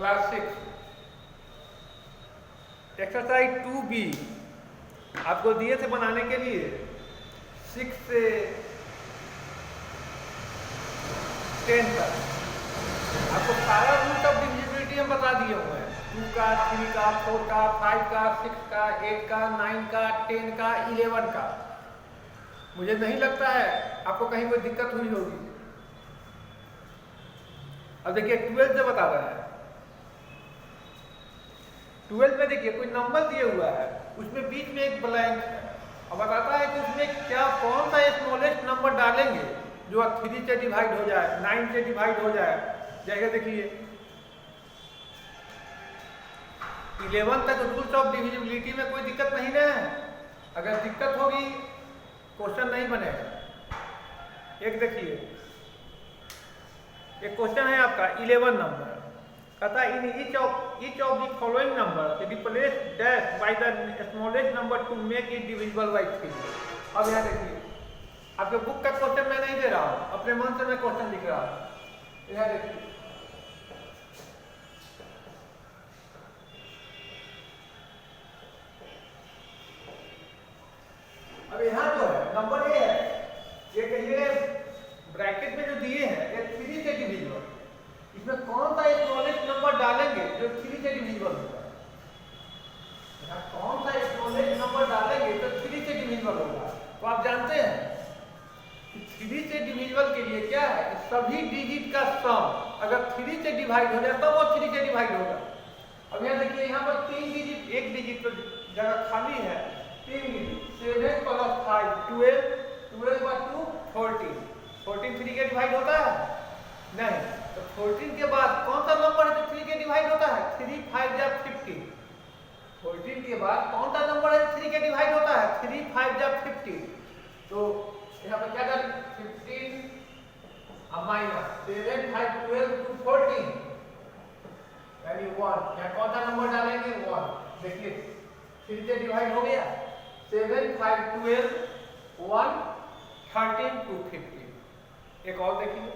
Class 6 exercise 2B आपको दिए थे बनाने के लिए 6 से 10 तक। आपको सारा रूट ऑफ डिविजिबिलिटी हम बता दिए हुए हैं, 2 का, 3 का, 4 का, 5 का, 6 का, 8 का, 9 का, 10 का, 11 का। मुझे नहीं लगता है आपको कहीं कोई दिक्कत हुई होगी। अब देखिए 12 से बता रहा है। 12 में देखिए कोई नंबर दिया हुआ है, उसमें बीच में एक ब्लैंक है। अब बताता है कि उसमें क्या कौन सा स्मॉलेस्ट नंबर डालेंगे जो 3 से डिवाइड हो जाए, 9 से डिवाइड हो जाए। जैसे देखिए 11 तक रूल्स ऑफ डिविजिबिलिटी में कोई दिक्कत नहीं है। अगर दिक्कत होगी क्वेश्चन नहीं बनेगा। एक देखिए एक क्वेश्चन है आपका 11 नंबर, कहता है इन each of the following number replace dash by the smallest number to make it divisible by 3। अब यहाँ देखिए आपके बुक का क्वेश्चन मैं नहीं दे रहा हूँ, अपने मन से मैं क्वेश्चन लिख रहा हूँ। यहाँ देखिए अब यहाँ जो है नंबर ये है, ये कहिए ब्रैकेट में जो दिए हैं ये 3 से डिविजिबल। इसमें कौन सा स्मॉलेस्ट नंबर डालेंगे जो 3 से डिविजिबल होगा। यहाँ कौन सा स्मॉलेस्ट नंबर डालेंगे तो 3 से डिविजिबल होगा। तो आप जानते हैं कि 3 से डिविजिबल के लिए क्या है, सभी डिजिट का सम अगर 3 से डिवाइड हो जाए तब वो 3 से डिवाइड होगा। अब यहाँ देखिए यहाँ पर 3 डिजिट, एक डिजिट तो जगह खाली है, 3 डिजिट 7 + 5 12, 12 × 2 14, 14 3 के डिवाइड होता है नहीं। तो 14 के बाद कौन सा नंबर है जो 3 के डिवाइड होता है, 3 5 जा 15। 14 के बाद कौन सा नंबर है 3 के डिवाइड होता है, 3 5 जा 15। तो यहाँ पर क्या कर 15 माइनस 7 5 12 2 14 यानी 1। यहाँ कौन सा नंबर डालेंगे 1। देखिए 3 से डिवाइड हो गया, 7 5 12 1 13 2 15। एक और देखिए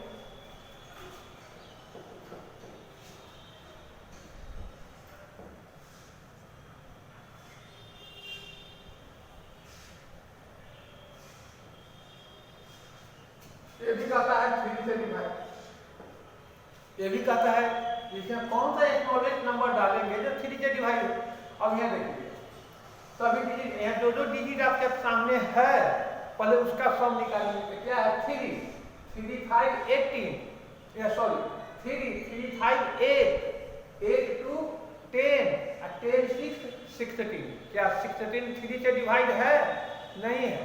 ये भी कहता है 3 से डिवाइड, ये भी कहता है इसमें कौन सा स्मॉलेस्ट नंबर डालेंगे जो 3 से डिवाइड हो। अब यहाँ देखिए सभी डिजिट, यहाँ जो डिजिट आपके सामने है पहले उसका सम निकालेंगे। क्या है 3 3 5 18, सॉरी 3 5 8 8 2 10 10 6 16। क्या 16 3 से डिवाइड है नहीं है।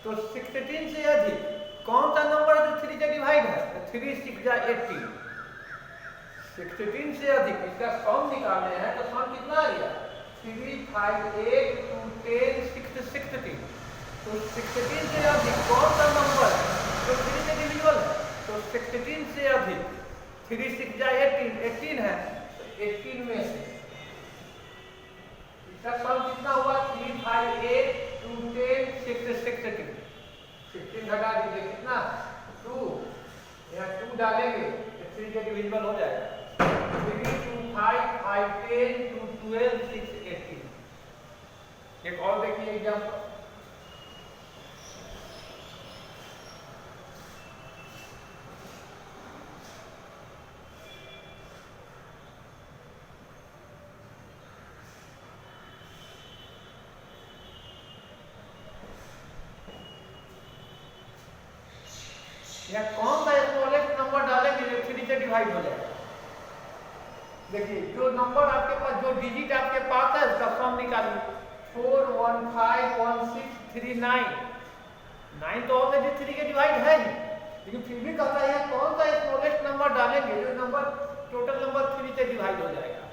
तो 16 से अधिक कौन सा नंबर है जो 3 से डिवाइड है, 3 6 जा 18। 16 से अधिक इसका सम निकालने हैं तो सम कितना आ गया 3 5 8 2 10 6 16। तो 16 से अधिक कौन सा नंबर है जो 3 से डिविजिबल है। तो 16 से अधिक 3 6 जा 18, 18 है तो 18 में से इसका सम कितना हुआ 3 5 8 2 10 6 16। 16 घटा दीजिए कितना 2, यहाँ 2 डालेंगे तो 3 से डिविजिबल हो जाएगा। 3 2 5 5 10 2 12 6 18। एक और देखिए एग्जाम्पल या कौन सा स्मॉलेस्ट नंबर डालेंगे जो 3 से डिवाइड हो जाएगा। देखिए जो नंबर आपके पास, जो डिजिट आपके पास है उसका सम निकालिए। 4 1 5 1 6 3 9 9 तो ऑलरेडी 3 के डिवाइड है ही, लेकिन फिर भी कहता है कौन सा स्मॉलेस्ट नंबर डालेंगे जो नंबर टोटल नंबर 3 से डिवाइड हो जाएगा।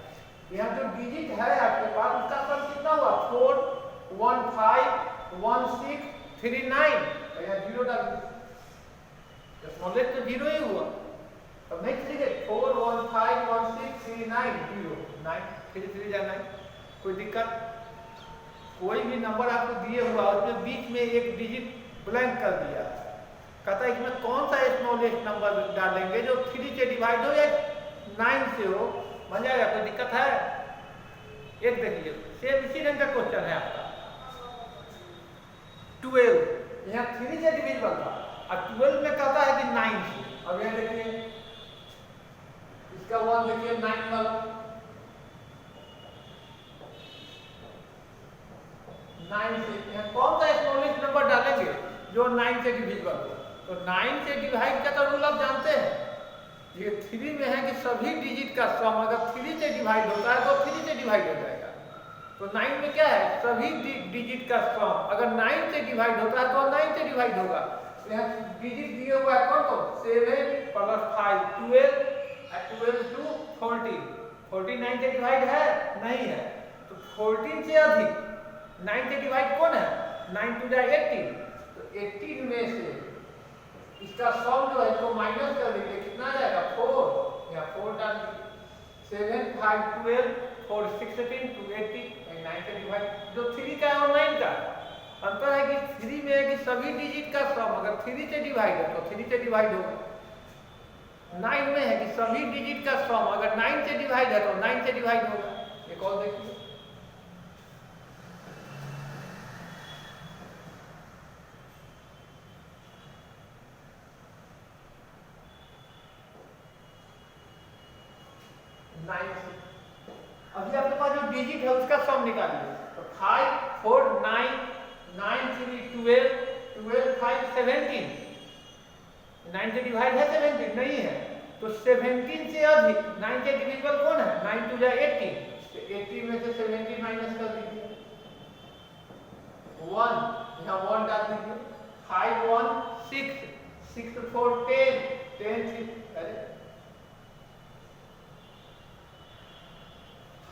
यहाँ जो डिजिट है आपके पास उसका सम कितना हुआ 4 1 5 1 6 3 9। तो यहाँ 0 डाल दीजिए, स्मॉलेस्ट तो 0 ही हुआ। अब नेक्स्ट देखिए 4 1 5 1 6 3 9 0 9 3 3 जा 9। कोई दिक्कत, कोई भी नंबर आपको दिए हुआ उसमें बीच में एक डिजिट ब्लैंक कर दिया, कहता है इसमें कौन सा स्मॉलेस्ट नंबर डालेंगे जो 3 से डिवाइड हो या 9 से हो बन जाएगा, कोई दिक्कत है? एक देखिए सेम इसी ढंग का क्वेश्चन है आपका 12, यहाँ 3 से डिविजिबल था और 12 में कहता है कि 9 से। अब यहाँ देखिए इसका 1 देखिए 9 वाला 9 से, यहाँ कौन सा स्मॉलेस्ट नंबर डालेंगे जो 9 से डिविजिबल हो? तो 9 से डिवाइड का तो रूल आप जानते हैं, ये 3 में है कि सभी डिजिट का सम अगर 3 से डिवाइड होता है तो 3 से डिवाइड हो जाएगा। तो 9 में क्या है, सभी डिजिट का सम अगर 9 से डिवाइड होता है तो 9 से डिवाइड होगा। तो यहाँ डिजिट दिए हुआ है कौन? 7 + 5 12 और 12 to 14, 14 9 से डिवाइड है नहीं है, तो 14 से अधिक 9 से डिवाइड कौन है? 9 2 जा 18, तो 18 में से इसका सम जो है इसको माइनस कर दीजिए, कितना आ जाएगा 4, या 4 डाल दीजिए 7 5 12 4 16 2 80 9 से डिवाइड। जो 3 का है और 9 का अंतर है कि 3 में है कि सभी डिजिट का सम अगर 3 से डिवाइड है तो 3 से डिवाइड होगा, 9 में है कि सभी डिजिट का सम अगर 9 से डिवाइड है तो 9 से डिवाइड होगा। एक और देखिए 9 से, अभी आपके पास जो डिजिट है उसका सम निकालिए, तो 5 4 9 9 3 12 12 5 17, 9 से डिवाइड है 17 नहीं है, तो 17 से अधिक 9 के डिविजिबल कौन है? 9 2 जा 18, तो 18 में से 17 माइनस कर दीजिए 1, यहाँ 1 डाल दीजिए 5 1 6 6 4 10 10 3 अरे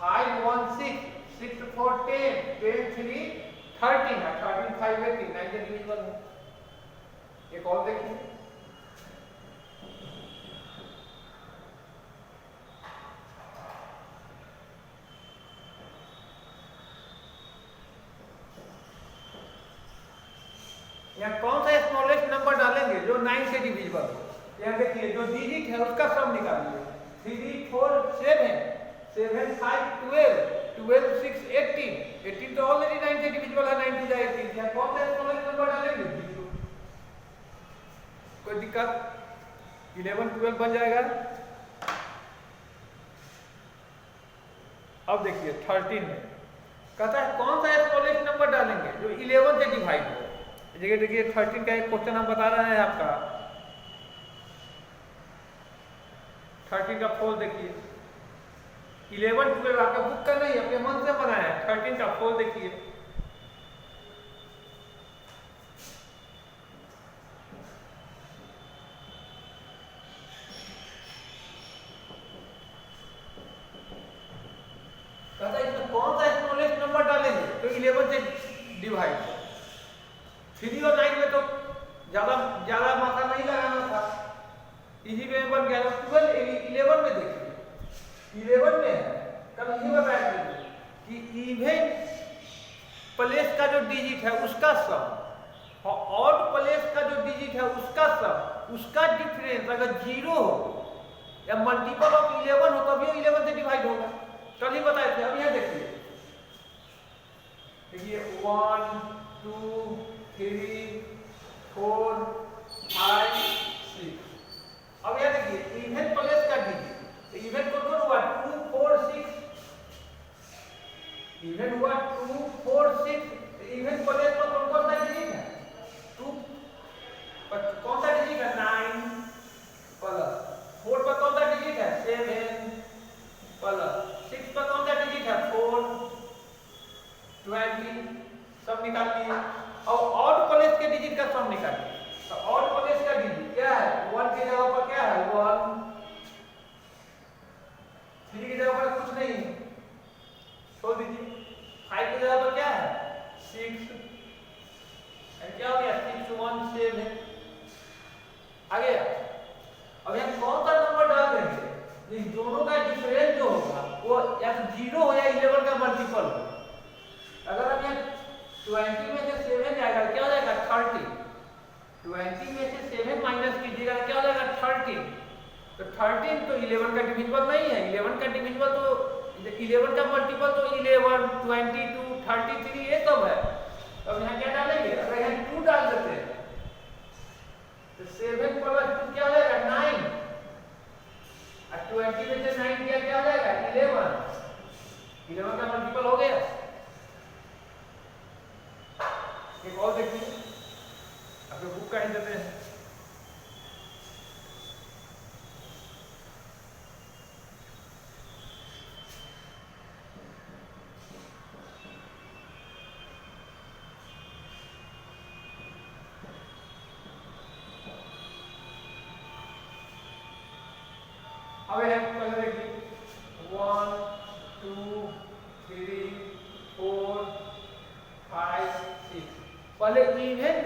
5 1 6 6 4 10 10 3 13 है, 13 5 18 9 के डिविजिबल है। एक और देखिए यहाँ कौन सा स्मॉलेस्ट नंबर डालेंगे जो 9 से डिविजिबल हो? यहाँ देखिए जो डिजिट है उसका सम निकालिए, 3 4 7 7 5 12 12 6 18 18 तो ऑलरेडी 9 से डिविजिबल है, 9 2 जा 18, यहाँ कौन सा स्मॉलेस्ट नंबर डालेंगे? 0। कोई दिक्कत? 11 12 बन जाएगा। अब देखिए 13 में कहता है कौन सा स्मॉलेस्ट नंबर डालेंगे जो 11 से डिवाइड हो? देखिए 13 का एक क्वेश्चन हम बता रहे हैं आपका, 13 का फोल देखिए 11 12 आपका बुक का नहीं अपने मन से बनाया है, 13 का फोल देखिए कहता है इसमें कौन सा स्मॉलेस्ट नंबर डालेंगे तो 11 से डिवाइड हो। 3 और 9 में तो ज्यादा मात्रा नहीं लगाना था, इजी वे में बन गया। 12 11 में देखिए 11 में है, कल ये बताया कि इवन प्लेस का जो डिजिट है उसका सम और ऑड प्लेस का जो डिजिट है उसका सम, उसका डिफरेंस अगर 0 हो या मल्टीपल ऑफ 11 हो तभी 11 से डिवाइड होगा, कल ही बताए थे। अब यहाँ देखिए 1 2 3 4 5 6, अब यहाँ देखिए इवन प्लेस का डिजिट, इवन कौन हुआ 2 4 6, इवन हुआ 2 4 6, इवन प्लेस पर कौन सा डिजिट है? 2 पर कौन सा डिजिट है? 9 प्लस 4 पर कौन सा डिजिट है? 7 प्लस 6 पर कौन सा डिजिट है? 4 20, सब निकाल लिए। और ऑड प्लेस के 13 तो 11 का डिविजिबल नहीं है। 11 का डिविजिबल तो 11 का मल्टीपल तो 11, 22, 33 ये सब है। अब यहाँ क्या डालेंगे? अगर यहाँ 2 डाल देते हैं तो 7 प्लस 2 क्या हो जाएगा? 9। और 20 में से 9 क्या हो जाएगा? 11। 11 का मल्टीपल हो गया। एक और देखिए, अपने बुक का ही देते हैं। अब पहले देखिए 1, 2, 3, 4, 5, 6। पहले इवन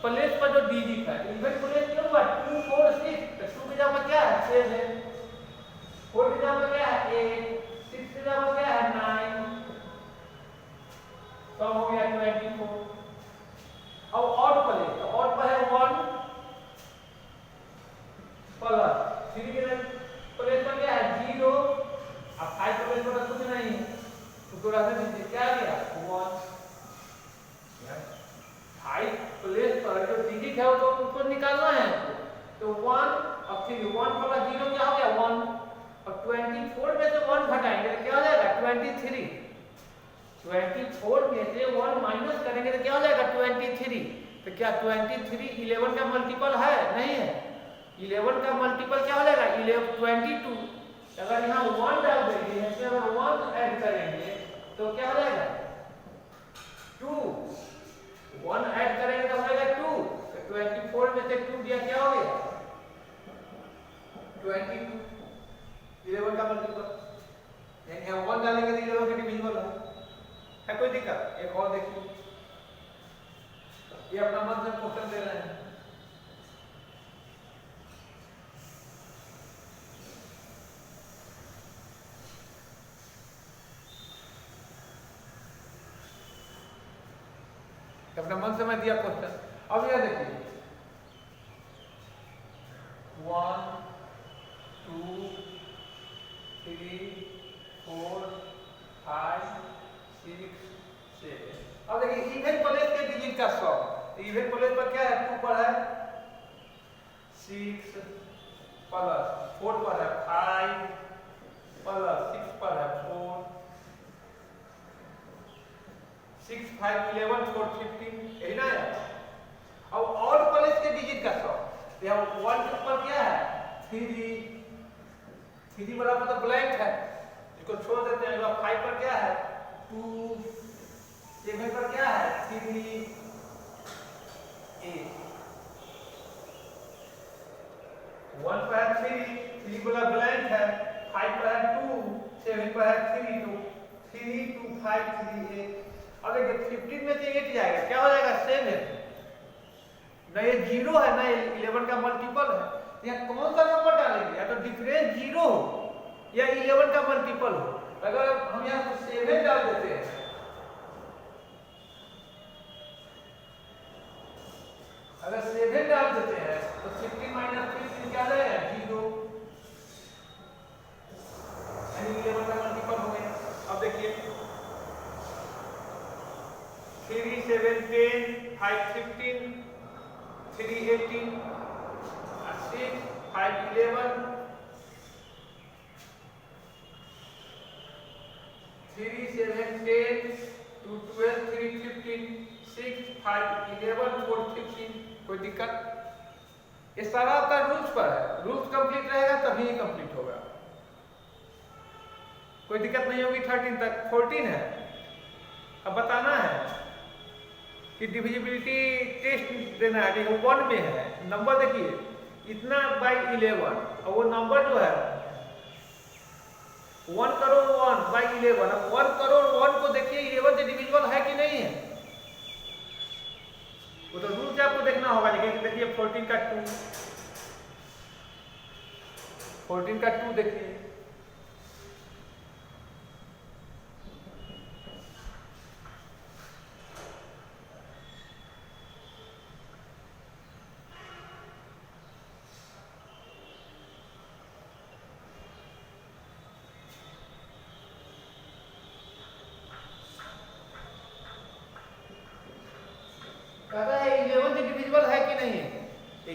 प्लेस पर जो डिजिट है, इवन प्लेस क्यों हुआ? 2, 4, 6। तो 2 की जगह क्या है? 7। 4 की जगह क्या है? 8। 6 की जगह क्या है? 9। तो हो गया 24। अब ऑड प्लेस, तो ऑड पर है 1 प्लस 3 के प्लेस पर क्या है? 0। अब 5 प्लेस पर कुछ नहीं है, तो थोड़ा सा दीजिए क्या आ गया? 1। 5 प्लेस पर जो डिजिट है वो तो उसको निकालना है, तो 1 और फिर 1 प्लस 0 क्या हो गया? 1। और 24 में से 1 घटाएंगे तो क्या हो जाएगा? 23। 24 में से 1 माइनस करेंगे तो क्या हो जाएगा? 23। तो क्या 23 11 का मल्टीपल है? नहीं है। 11 का मल्टीपल क्या हो जाएगा? 22। अगर यहाँ 1 डाल देंगे, यहाँ से अगर 1 ऐड करेंगे तो क्या हो जाएगा? 2। 1 ऐड करेंगे तो हो जाएगा 2। तो 24 में से 2 दिया क्या हो गया? 22। 11 का मल्टीपल, यानी यहाँ 1 डालेंगे तो 11 का डिविजिबल है कोई दिक्कत? एक और देखिए, ये अपना मन से क्वेश्चन दे रहे हैं। अपने मन से मैं दिया क्वेश्चन। अब यह देखिए 1, 2, 3, 4, 5, 6, 7। अब देखिए इवन प्लेस के डिजिट का सम। इवन प्लेस पर क्या है? 2 पर है 6 प्लस 4 पर है 5 प्लस 6 पर है 4। 6, 5, 11, 4, 15, यही ना है। अब ऑड प्लेस के डिजिट का सम, यहाँ 1 के ऊपर क्या है? 3। 3 बराबर तो ब्लैंक है, इसको छोड़ देते हैं। 5 पर क्या है? 2। 7 पर क्या है? 3, 8। 1 पर है 3 बोला ब्लैंक है। 5 पर है 2, 7 पर है 3, तो 3, 2, 5, 3, 8। अब देखिए 15 में से 8 जाएगा, क्या हो जाएगा? 7। ना ये 0 है, ना ये 11 का मल्टीपल है। यहाँ कौन सा नंबर डालेंगे? या तो डिफरेंस 0 हो या 11 का मल्टीपल हो। अगर हम यहाँ 7 डाल देते हैं, अगर 7 डाल देते हैं तो 15 माइनस 15 क्या जाएगा? 0, यानी 11 का मल्टीपल हो गया। अब देखिए 3, 7, 10, 5, 15, 3, 18, 6, 5, 11, 3, 7, 10, 2, 12, 3, 15, 6, 5, 11, 4, 15। कोई दिक्कत? ये सारा आपका रूल्स पर है। रूल्स कंप्लीट रहेगा तभी कंप्लीट होगा, कोई दिक्कत नहीं होगी। 13 तक 14 है। अब बताना है कि डिविजिबिलिटी टेस्ट देना है। देखो 1 में है नंबर, देखिए इतना बाई 11, और वो नंबर जो है 1 करोड़ 1 बाई 11। अब 1 करोड़ 1 को देखिए 11 से डिविजिबल है कि नहीं है, वो तो रूल से आपको देखना होगा। देखिए 14 का 2, 14 का 2 देखिए,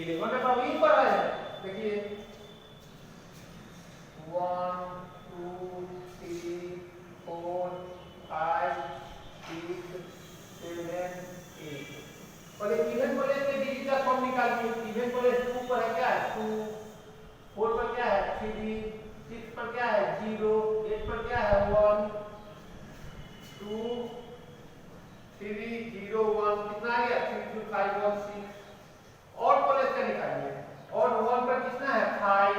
11 का वही पर है, देखिए 1 2 3 4 5 6 7 8 और इवन कॉलेज के डिजिट का फॉर्म निकालिए। इवन कॉलेज 2 पर है क्या है 2, 4 पर क्या है 3, 6 पर क्या है 0, 8 पर क्या है 1 2 3 0 1 कितना आ गया 3 2 5 1 6। और कॉलेज का निकालिए। और 1 पर कितना है 5,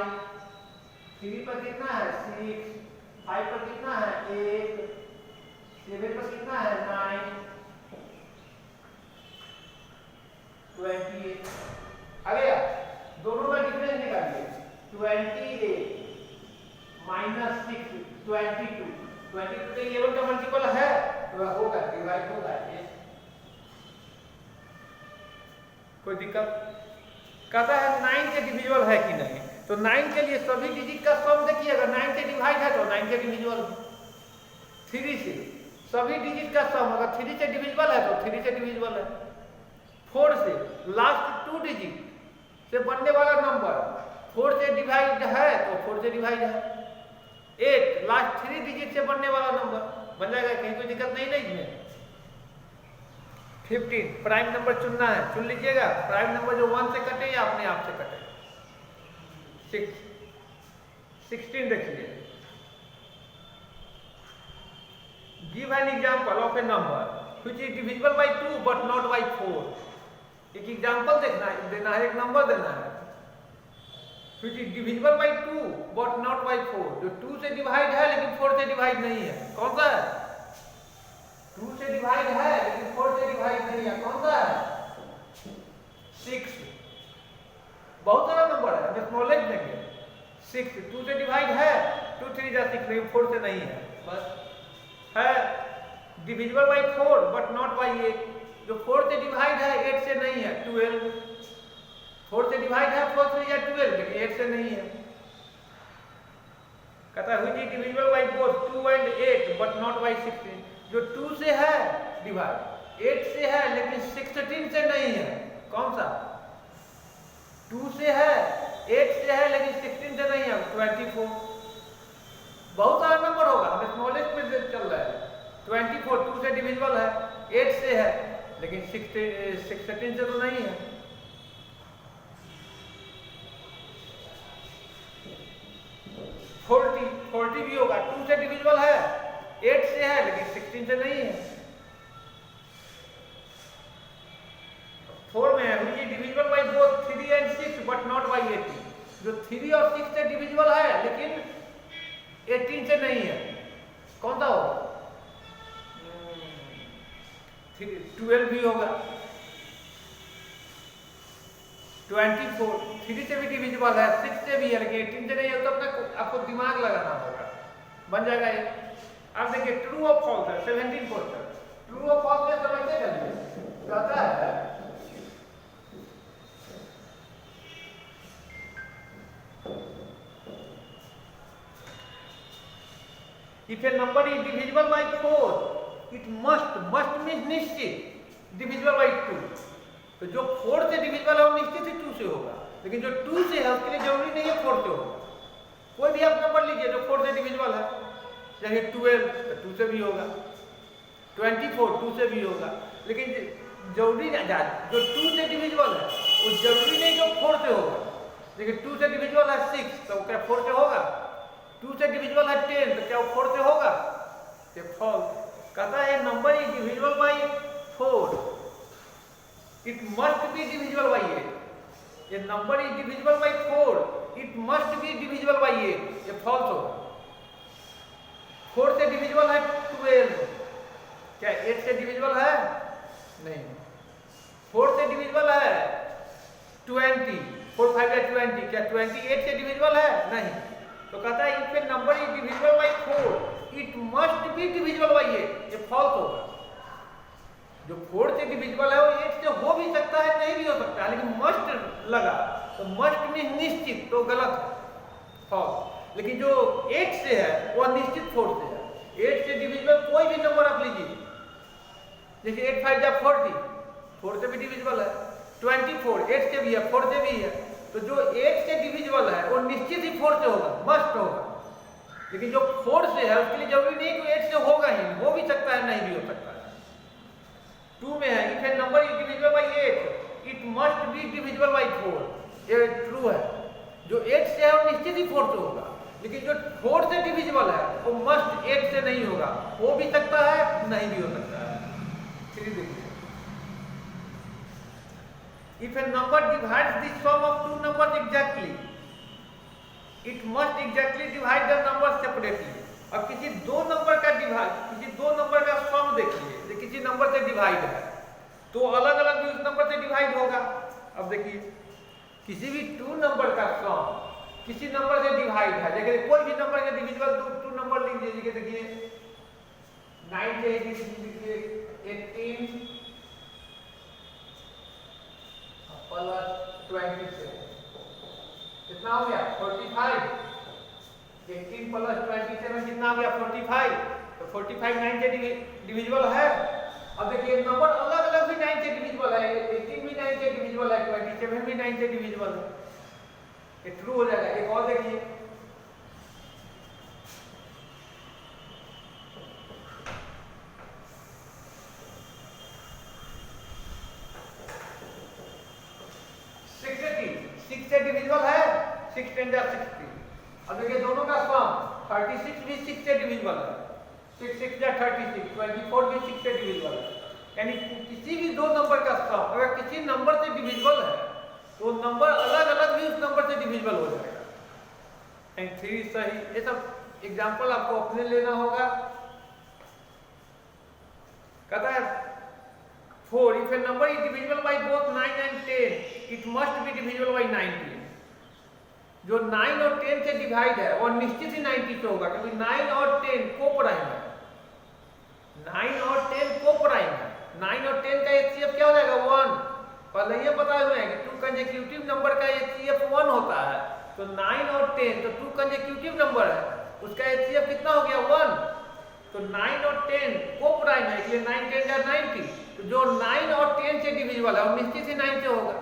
3 पर कितना है 6, 5 पर कितना है 8, 7 पर कितना है 9, 28। आ गया। दोनों का डिफरेंस निकालिए। 28 माइनस 6 22। 22 तो 11 का मल्टीपल है तो होगा डिवाइड होगा ये। कोई दिक्कत? कहता है 9 से डिविजिबल है कि नहीं, तो 9 के लिए सभी डिजिट का सम देखिए। अगर 9 से डिवाइड है तो 9 से डिविजिबल है। 3 से सभी डिजिट का सम अगर 3 से डिविजिबल है तो 3 से डिविजिबल है। 4 से लास्ट 2 डिजिट से बनने वाला नंबर 4 से डिवाइड है तो 4 से डिवाइड है। 8 लास्ट 3 डिजिट से बनने वाला नंबर बन जाएगा, कहीं कोई दिक्कत नहीं ना इसमें। 15 प्राइम नंबर चुनना है, चुन लीजिएगा। प्राइम नंबर जो 1 से कटे या अपने आप से कटे। 16 देखिए। Give an example of a number which is divisible by 2 but not by 4। एक एग्जांपल देना है, एक नंबर देना है which is divisible by 2 but not by 4। जो 2 से डिवाइड है लेकिन 4 से डिवाइड नहीं है। कौन सा है? 2 से डिवाइड है लेकिन 4 से डिवाइड नहीं है। कौन सा है? 6। बहुत सारा नंबर है, हमें नॉलेज देंगे। 6 2 से डिवाइड है, 2 3 जा 6 लेकिन 4 से नहीं है। बस है divisible by 4 but not by 8। जो 4 से डिवाइड है 8 से नहीं है। 12 4 से डिवाइड है 4 3 या 12 लेकिन 8 से नहीं है। कहता है which is divisible by both 2 and 8 but not by 16। जो 2 से है डिवाइड, 8 से है लेकिन 16 से नहीं है। कौन सा? 2 से है, 8 से है लेकिन 16 से नहीं है। 24। बहुत सारा नंबर होगा, हमें नॉलेज में चल रहा है। 24 2 से डिविजिबल है, 8 से है लेकिन 16 से तो नहीं है। 40 भी होगा, 2 से डिविजिबल है, 8 से है लेकिन 16 से नहीं है। 4 में है which is divisible by both 3 and 6 but not by 18। जो 3 और 6 से डिविजिबल है लेकिन 18 से नहीं है। कौन सा होगा? 12 भी होगा। 24 3 से भी डिविजिबल है, 6 से भी है लेकिन 18 से नहीं है। तो अपना आपको दिमाग लगाना होगा, बन जाएगा ये। अब देखिए ट्रू और फॉल्स है 17 क्वेश्चन। ट्रू और फॉल्स में समझते चलिए। कहता है if a number is divisible by 4 it must means निश्चित divisible by 2। तो जो 4 से डिविजिबल है वो निश्चित ही 2 से होगा, लेकिन जो 2 से है उसके लिए जरूरी नहीं है 4 से होगा। कोई भी आप नंबर लीजिए जो 4 से डिविजिबल है, जैसे 12 तो 2 से भी होगा, 24 2 से भी होगा। लेकिन जरूरी नहीं, जो 2 से डिविजिबल है वो जरूरी नहीं जो 4 से होगा। लेकिन 2 से डिविजिबल है 6 तो क्या 4 से होगा? 2 से डिविजिबल है 10 तो क्या वो 4 से होगा? ये फॉल्स। कहता है number is divisible by 4 it must be divisible by 8। ये number is divisible by 4 it must be divisible by 8। ये फॉल्स होगा। 4 से डिविजिबल है 12, क्या 8 से डिविजिबल है? नहीं। 4 से डिविजिबल है 20, 4 5 या 20, क्या 28 से डिविजिबल है? नहीं। तो कहता है if A number is divisible by 4 it must be divisible by 8। ये फॉल्स होगा। जो 4 से डिविजिबल है वो 8 से हो भी सकता है, नहीं भी हो सकता है, लेकिन मस्ट लगा तो मस्ट में निश्चित, तो गलत है, फॉल्स। लेकिन जो 8 से है वो निश्चित 4 से है। 8 से डिविजिबल कोई भी नंबर आप लीजिए, जैसे 8 5 या 40, 4 से भी डिविजिबल है। 24, 8 से भी है, 4 से भी है, तो जो 8 से डिविजिबल है वो निश्चित ही 4 से होगा, मस्ट होगा। लेकिन जो 4 से है उसके लिए जरूरी नहीं कि 8 से होगा ही, हो भी सकता है, नहीं भी हो सकता है। 2 में है if A number is divisible bye 8 it must be divisible by 4, ये ट्रू है। जो 8 से है वो निश्चित ही 4 से होगा, लेकिन जो 4 से डिविजिबल है वो मस्ट 8 से नहीं होगा, हो भी सकता है, नहीं भी हो सकता है। फिर देखिए, if a number divides the sum of two numbers exactly, it must exactly divide the numbers separately। अब किसी दो नंबर का सम देखिए, जो किसी नंबर से डिवाइड है तो अलग अलग भी उस नंबर से डिवाइड होगा। अब देखिए, किसी भी 2 नंबर का सम किसी नंबर से डिवाइड है, देखिए कोई भी नंबर के डिविजिबल 2 नंबर लिख दीजिए, देखिए 9 से लिखिए 18 प्लस 27 कितना हो गया 45। 18 प्लस 27 कितना हो गया 45, तो 45 9 से डिविजिबल है। अब देखिए नंबर अलग अलग भी 9 से डिविजिबल है, 18 भी 9 से डिविजिबल है, 27 भी 9 से डिविजिबल है, ये ट्रू हो जाएगा। एक और देखिए, डिविजिबल है 6 10 60। अब देखिए दोनों का सम 36 भी 6 से डिविजिबल है, 6 6 36, 24 भी 6 से डिविजिबल है। यानी किसी भी दो नंबर का सम अगर किसी नंबर से डिविजिबल है तो नंबर अलग अलग भी उस नंबर से डिविजिबल हो जाएगा। एंड 3 सही। ये सब एग्जांपल आपको अपने लेना होगा। कहता है 4 if a number is divisible by both 9 and 10 it must be divisible by 90। जो 9 और 10 से डिवाइड है वो निश्चित ही 90 से होगा, क्योंकि 9 और 10 कोप्राइम है, 9 और 10 कोप्राइम है। 9 और 10 का एचसीएफ क्या हो जाएगा 1। पहले ये बताए हुए हैं कि 2 कंसेक्यूटिव नंबर का एचसीएफ 1 होता है, तो 9 और 10 तो 2 कंसेक्यूटिव नंबर है, उसका एचसीएफ कितना हो गया 1। तो 9 और 10 कोप्राइम है, इसलिए 9 10 या 90। तो जो 9 और 10 से डिविजिबल है वो निश्चित ही 9 से होगा।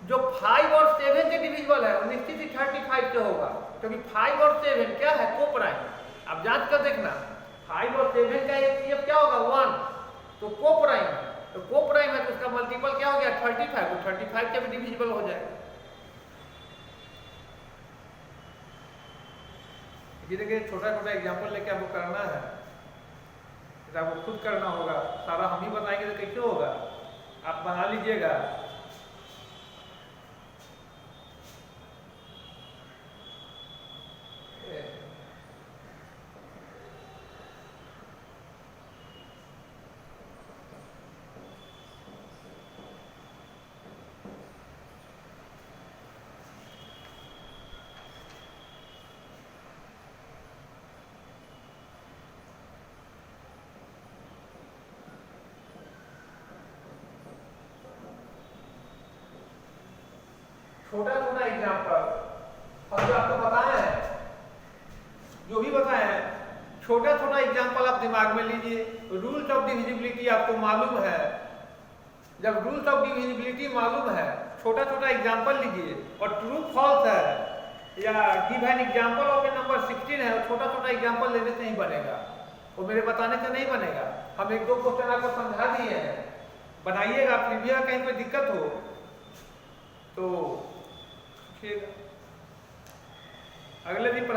जो 5 और 7 से डिविजिबल है वो निश्चित ही 35 से होगा, क्योंकि 5 और 7 क्या है कोप्राइम। अब जांच कर देखना 5 और 7 का एचसीएफ क्या होगा 1, तो कोप्राइम है, तो कोप्राइम है तो उसका मल्टीपल क्या हो गया 35, तो 35 से भी डिविजिबल हो जाएगा। देखिए छोटा छोटा एग्जाम्पल लेके आपको करना है, आपको खुद करना होगा, सारा हम ही बताएंगे तो कैसे होगा, आप बना लीजिएगा। छोटा छोटा एग्जाम्पल अब जो आपको बताए हैं, जो भी बताए हैं छोटा छोटा एग्जाम्पल आप दिमाग में लीजिए। रूल्स ऑफ डिविजिबिलिटी आपको मालूम है, जब रूल्स ऑफ डिविजिबिलिटी मालूम है छोटा छोटा एग्जाम्पल लीजिए, और ट्रू फॉल्स है या give an example of a number 16 है, छोटा छोटा एग्जाम्पल लेने से नहीं बनेगा, वो मेरे बताने से नहीं बनेगा। हम 1-2 क्वेश्चन आपको समझा दिए हैं, बनाइएगा, फिर भी कहीं कोई दिक्कत हो तो अगले दिन